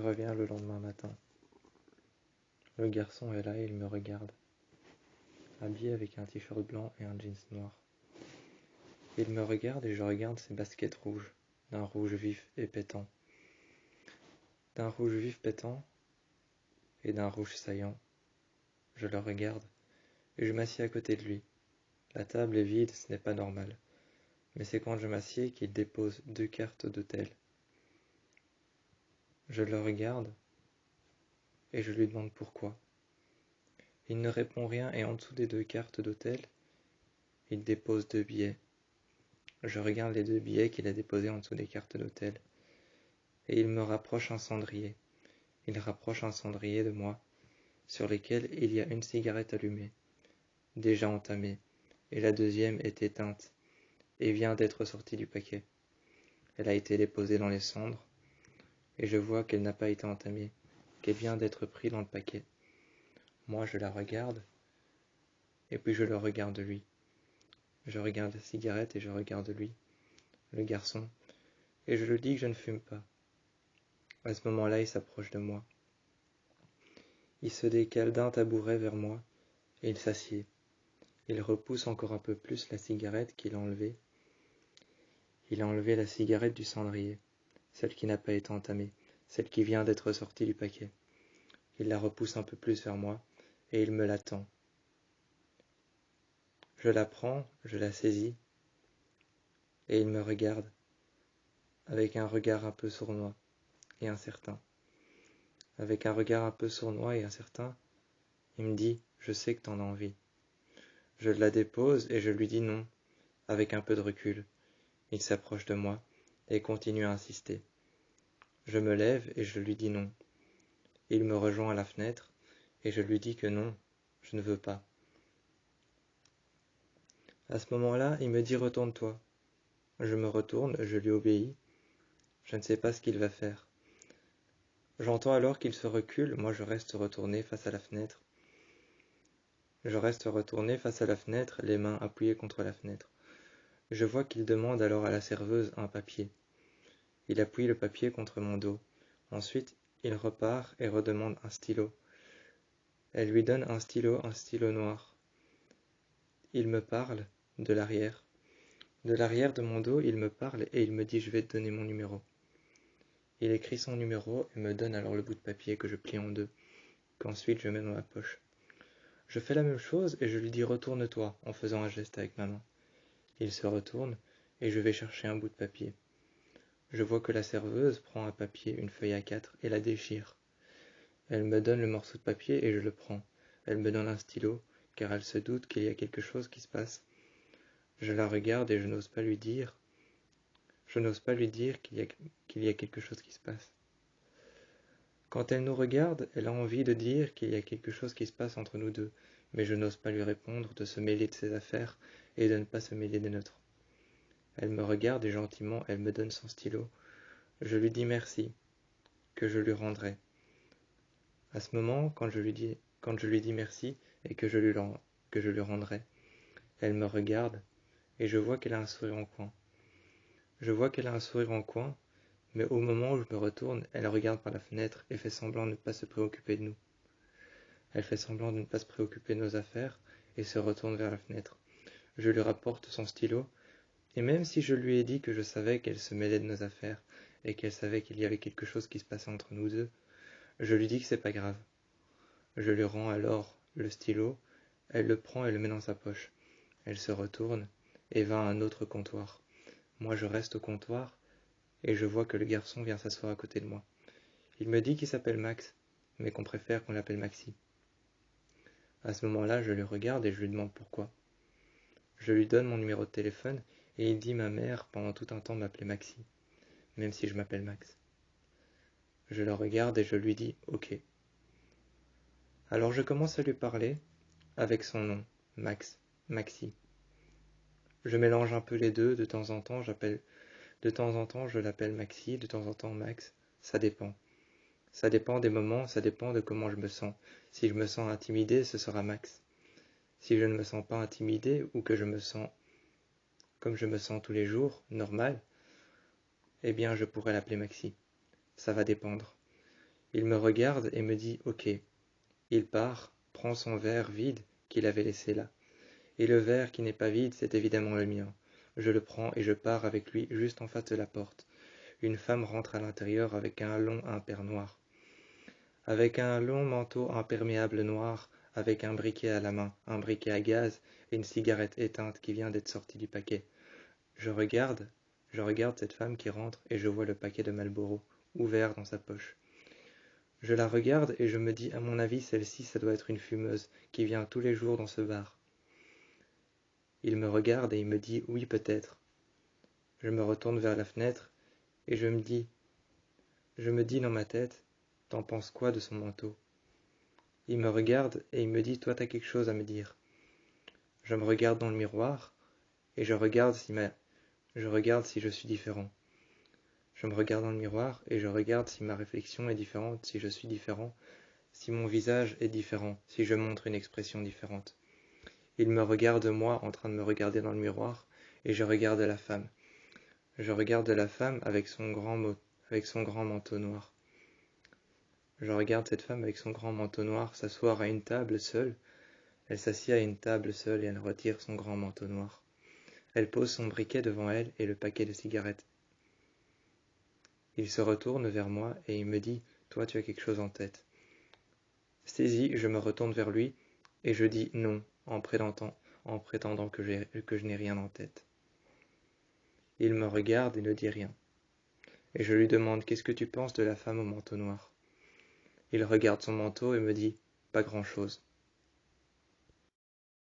reviens le lendemain matin. Le garçon est là et il me regarde, habillé avec un t-shirt blanc et un jeans noir. Il me regarde et je regarde ses baskets rouges, d'un rouge vif et pétant. D'un rouge vif pétant et d'un rouge saillant. Je le regarde et je m'assieds à côté de lui. La table est vide, ce n'est pas normal. Mais c'est quand je m'assieds qu'il dépose 2 cartes d'hôtel. Je le regarde et je lui demande pourquoi. Il ne répond rien et en dessous des 2 cartes d'hôtel, il dépose 2 billets. Je regarde les 2 billets qu'il a déposés en dessous des cartes d'hôtel. Et il me rapproche un cendrier. Il rapproche un cendrier de moi, sur lequel il y a une cigarette allumée, déjà entamée, et la deuxième est éteinte, et vient d'être sortie du paquet. Elle a été déposée dans les cendres, et je vois qu'elle n'a pas été entamée, qu'elle vient d'être prise dans le paquet. Moi, je la regarde, et puis je le regarde lui. Je regarde la cigarette et je regarde lui, le garçon, et je lui dis que je ne fume pas. À ce moment-là, il s'approche de moi. Il se décale d'un tabouret vers moi, et il s'assied. Il repousse encore un peu plus la cigarette qu'il a enlevée. Il a enlevé la cigarette du cendrier, celle qui n'a pas été entamée, celle qui vient d'être sortie du paquet. Il la repousse un peu plus vers moi, et il me la tend. Je la prends, je la saisis, et il me regarde, avec un regard un peu sournois et incertain. Avec un regard un peu sournois et incertain, il me dit « Je sais que t'en as envie ». Je la dépose et je lui dis non, avec un peu de recul. Il s'approche de moi et continue à insister. Je me lève et je lui dis non. Il me rejoint à la fenêtre et je lui dis que non, je ne veux pas. À ce moment-là, il me dit retourne-toi. Je me retourne, je lui obéis. Je ne sais pas ce qu'il va faire. J'entends alors qu'il se recule, moi je reste retourné face à la fenêtre. Je reste retourné face à la fenêtre, les mains appuyées contre la fenêtre. Je vois qu'il demande alors à la serveuse un papier. Il appuie le papier contre mon dos. Ensuite, il repart et redemande un stylo. Elle lui donne un stylo noir. Il me parle de l'arrière. De l'arrière de mon dos, il me parle et il me dit « Je vais te donner mon numéro ». Il écrit son numéro et me donne alors le bout de papier que je plie en deux, qu'ensuite je mets dans ma poche. Je fais la même chose et je lui dis « Retourne-toi » en faisant un geste avec ma main. Il se retourne et je vais chercher un bout de papier. Je vois que la serveuse prend un papier, une feuille A4 et la déchire. Elle me donne le morceau de papier et je le prends. Elle me donne un stylo, car elle se doute qu'il y a quelque chose qui se passe. Je la regarde et je n'ose pas lui dire qu'il y a quelque chose qui se passe. Quand elle nous regarde, elle a envie de dire qu'il y a quelque chose qui se passe entre nous deux, mais je n'ose pas lui répondre de se mêler de ses affaires et de ne pas se mêler des nôtres. Elle me regarde et gentiment elle me donne son stylo. Je lui dis merci, que je lui rendrai. À ce moment, quand je lui dis merci et que je lui rendrai, elle me regarde et je vois qu'elle a un sourire en coin. Je vois qu'elle a un sourire en coin, mais au moment où je me retourne, elle regarde par la fenêtre et fait semblant de ne pas se préoccuper de nous. Elle fait semblant de ne pas se préoccuper de nos affaires et se retourne vers la fenêtre. Je lui rapporte son stylo, et même si je lui ai dit que je savais qu'elle se mêlait de nos affaires et qu'elle savait qu'il y avait quelque chose qui se passait entre nous deux, je lui dis que c'est pas grave. Je lui rends alors le stylo, elle le prend et le met dans sa poche. Elle se retourne et va à un autre comptoir. Moi je reste au comptoir et je vois que le garçon vient s'asseoir à côté de moi. Il me dit qu'il s'appelle Max, mais qu'on préfère qu'on l'appelle Maxi. À ce moment-là, je le regarde et je lui demande pourquoi. Je lui donne mon numéro de téléphone et il dit ma mère pendant tout un temps m'appelait Maxi, même si je m'appelle Max. Je le regarde et je lui dis ok. Alors je commence à lui parler avec son nom, Max, Maxi. Je mélange un peu les deux, de temps en temps je l'appelle Maxi, de temps en temps Max, ça dépend. Ça dépend des moments, ça dépend de comment je me sens. Si je me sens intimidé, ce sera Max. Si je ne me sens pas intimidé ou que je me sens comme je me sens tous les jours, normal, eh bien je pourrais l'appeler Maxi. Ça va dépendre. Il me regarde et me dit « Ok ». Il part, prend son verre vide qu'il avait laissé là. Et le verre qui n'est pas vide, c'est évidemment le mien. Je le prends et je pars avec lui juste en face de la porte. Une femme rentre à l'intérieur avec un long impair noir. Avec un long manteau imperméable noir, avec un briquet à la main, un briquet à gaz et une cigarette éteinte qui vient d'être sortie du paquet. Je regarde cette femme qui rentre et je vois le paquet de Marlboro ouvert dans sa poche. Je la regarde et je me dis, à mon avis, celle-ci, ça doit être une fumeuse qui vient tous les jours dans ce bar. Il me regarde et il me dit, oui, peut-être. Je me retourne vers la fenêtre et je me dis dans ma tête, t'en penses quoi de son manteau? Il me regarde et il me dit, toi, t'as quelque chose à me dire. Je me regarde dans le miroir et je regarde si je suis différent. Je me regarde dans le miroir et je regarde si ma réflexion est différente, si je suis différent, si mon visage est différent, si je montre une expression différente. Il me regarde moi en train de me regarder dans le miroir et je regarde la femme. Je regarde la femme avec son grand manteau noir. Je regarde cette femme avec son grand manteau noir s'asseoir à une table seule. Elle s'assied à une table seule et elle retire son grand manteau noir. Elle pose son briquet devant elle et le paquet de cigarettes. Il se retourne vers moi et il me dit « Toi, tu as quelque chose en tête ». Saisi, je me retourne vers lui et je dis non en prétendant que je n'ai rien en tête. Il me regarde et ne dit rien. Et je lui demande « Qu'est-ce que tu penses de la femme au manteau noir ?» Il regarde son manteau et me dit « Pas grand-chose ».